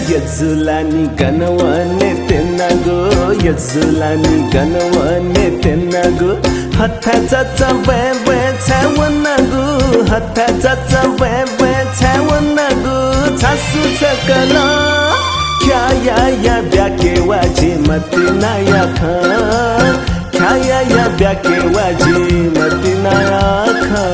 ಯಜ್ಜುಲಾನಿ ಗನವನೆ ತೆನ್ನಗೋ ಯಜ್ಜುಲಾನಿ ಗನವನೆ ತೆನ್ನಗೋ ಹತ್ತಾचा way छावनगो हत्ताचा way छावनगो छासु सकल क्या या ब्याके वाजी मती नाया खा क्या या ब्याके वाजी मती नाया खा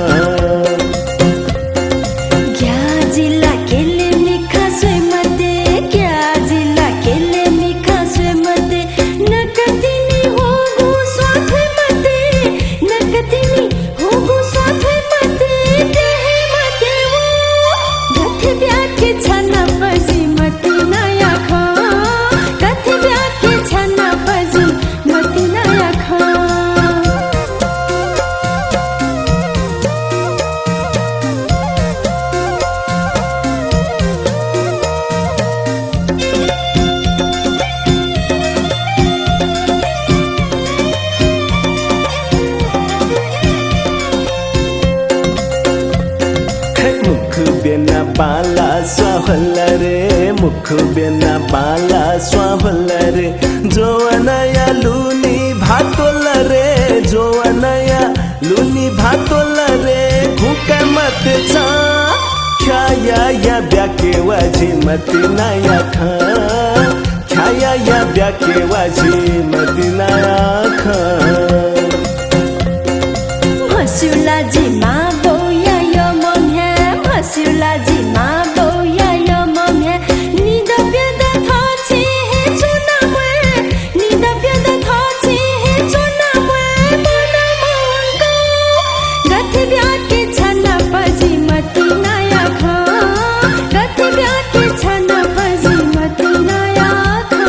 बेना बाला स्वाहल रे मुख बेना बाला स्वाहल रे जोवनया लुनी भातोल रे जोवनया लुनी भातोल रे भूका मत छा ख्या या ब्याके वाजी मती नाया खा ख्या या ब्याके वाजी मती नाया खा हसुलाजी मा बोया यो मम्या हसुलाजी मा बोया यो मम्या निद प्याद थाची हे चुना वे निद प्याद थाची हे चुना वे मना मंगो गथे ब्याके छना पजी मती नाया खा गथे ब्याके छना पजी मती नाया खा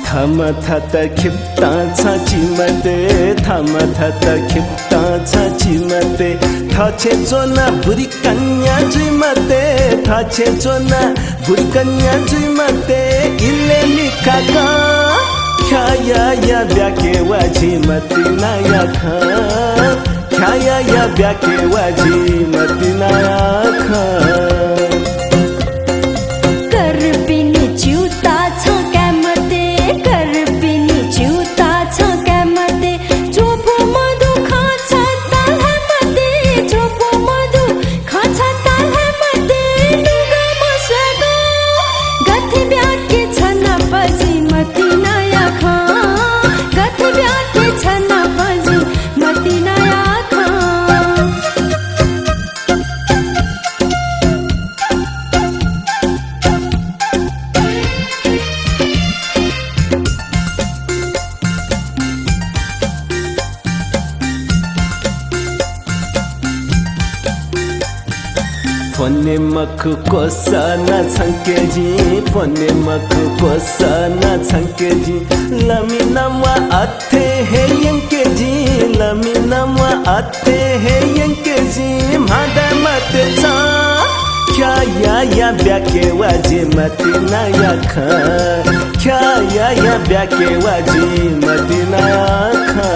थाम थात खिप्ता छाची मते थाम थात खिप्ता छाची मते थाचे चोना बुरी कन्या जुई मते थाचे चोना बुरी कन्या जुई मते इले लिखा का ख्या या ब्याके वाजी मती नाया खा ख्या या ब्याके वाजी मती नाया खा फोने मख कोसा ना छंकेजी फोने मख कोसा ना छंकेजी लमी नमवा आते है यंकेजी लमी नमवा आते है यंकेजी मादा मत चा क्या या ब्याके वाजी मती नाया खा क्या या ब्याके वाजी मती नाया खा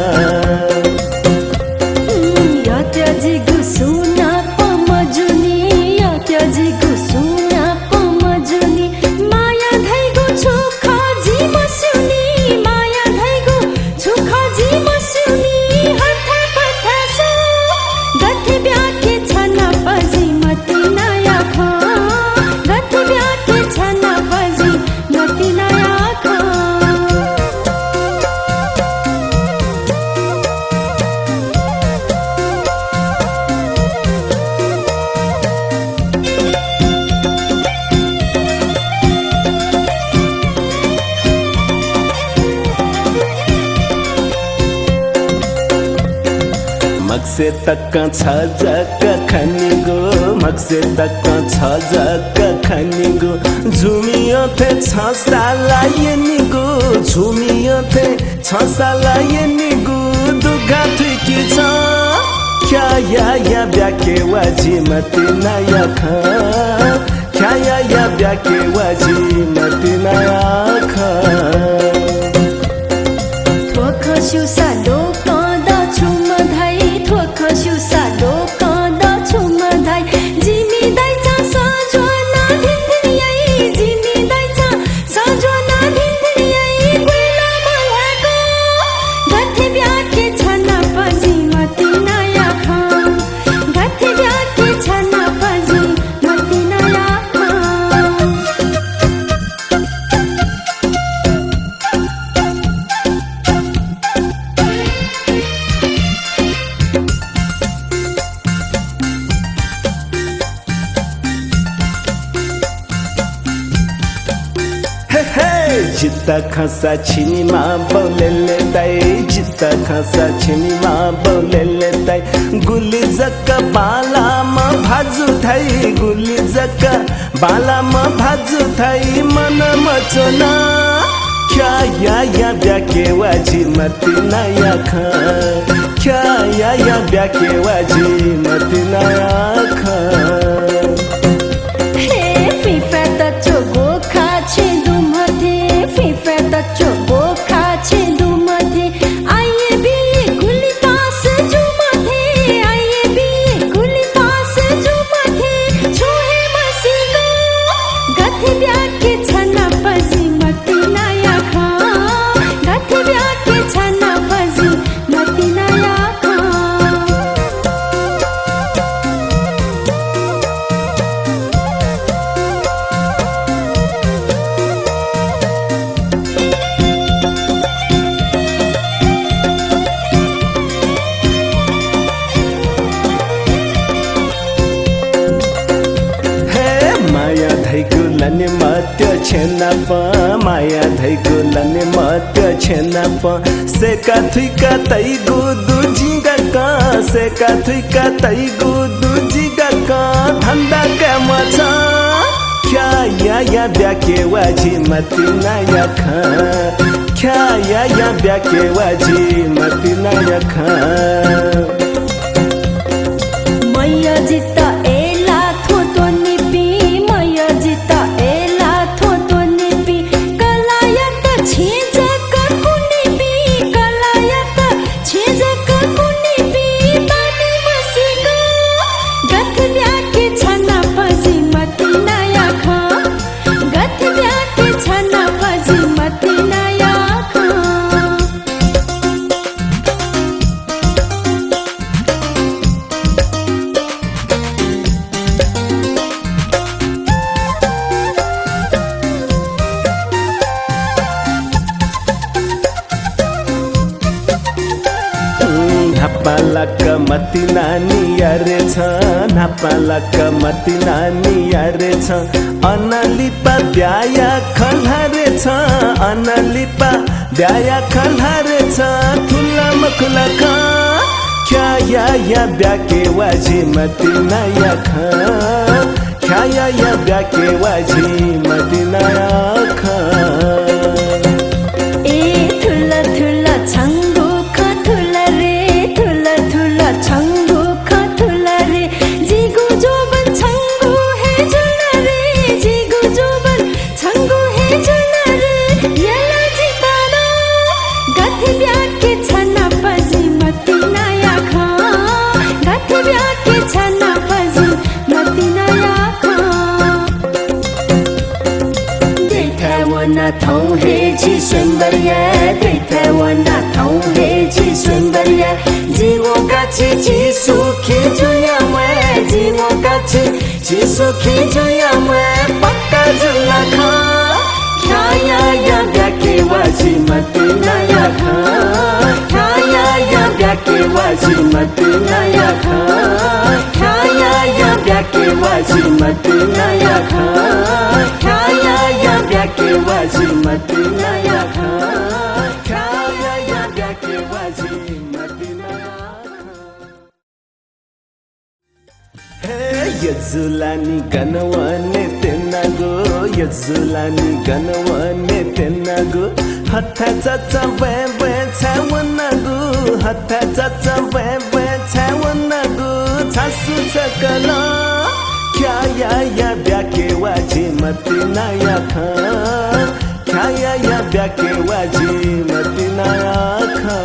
यात्याजी गुसुना पमजुनी यात्याजी गुसुना पमजुनी माया धैगो छोखा जी मस्युनी माया धैगो छोखा जी मस्युनी हथा पथा सो गथे ब्याके छना पजी मती नाया खा गथे ब्याके छना पजी मती नाया खा मगसे तक छजक खनिगो मगसे तक छजक खनिगो झुमियो थे छसाला यनिगो झुमियो थे छसाला यनिगो दुगा थुकी छ क्या या ब्याके वाजी मती नया खा क्या या ब्याके वाजी मती नया खा थोक शिवसा लोकद छुमधाई थोक शिवसा लोकद छुमधाई जिमी दाइचा सजोना धिन्धियाई जिमी दाइचा सजोना धिन्धियाई गुला मलाको गथे ब्याके छना पजी मती नया खा गथे ब्याके छना पजी मती नया खा जित्ता खसा छिनी मा बोलेले दाई जित्ता खसा छिनी मा बोलेले दाई गुली जक्का बाला म भाजु थाई गुली जक्का बाला म भाजु थाई मन मचना क्या या ब्याके वाजी मती नया खा क्या या ब्याके वाजी मती नया खा लने मत्य छेनप माया धैको लने मत्य छेनप से कथुका तै गुदु जिगका से कथुका तै गुदु जिगका धन्दा कमछ क्या या ब्याके वाजी मती नया खा क्या या ब्याके वाजी मती नया खा मैया जिता एला थोतो निपी मैया जिता एला थोतो निपी कलायत छेजक कुनिपी कलायत छेजक कुनिपी बानी मसिको गथ ब्याके छना पजी मती नया खा गथ ब्याके छना पजी मती नया खा नापालक मती नानी यारे छ नापालक मती नानी यारे छ अनलिपा ब्याया खल्हारे छ अनलिपा ब्याया खल्हारे छ ठुला मखुला खा क्या या ब्याके वाजी मती नया खा क्या या ब्याके वाजी मती नया खा थौ हे जी सुंदरिया देखै वना थौ हे जी सुंदरिया जीवो काछे जी सुखी जुया मैं जीवो काछे जी सुखी जुया मैं पक्का जुला खा क्या या ब्याके वाजी मती नया खा क्या या ब्याके वाजी मती नया खा क्या या ब्याके वाजी मती नया खा क्या या ब्याके वाजी मती नया खा क्या या ब्याके वाजी मती नया हे यजुलानी गनवने तेनागो यजुलानी गनवने तेनागो हत्थाचा चवे छावनागो हत्थाचा चवे छावनागो या ब्याके वाजी मती नया खा ख्याया या ब्याके वाजी मती नया खा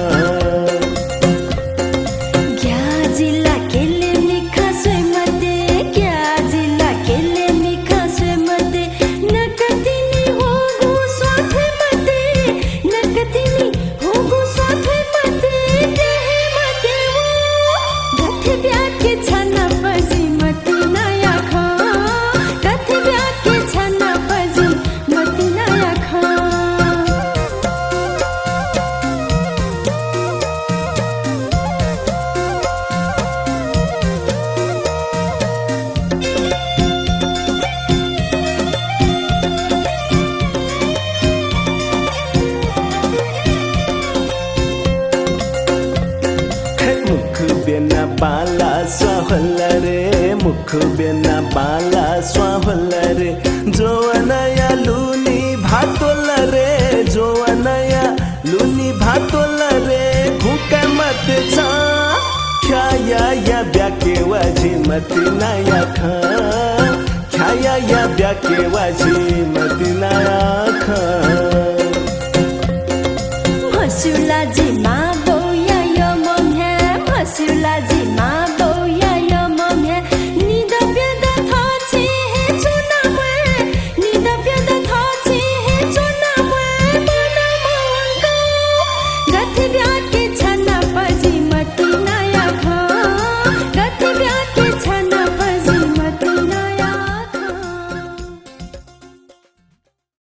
बेना बाला स्वाहल रे मुख बेना बाला स्वाहल रे जो अनया लूनी भातोल रे जो अनया लूनी भातोल रे भूका मत छा ख्याया या ब्याके वाजी मती नया खा ख्याया या ब्याके वाजी मती नया खा हसुला जी मा बोया यो मोम है हसुला जी मा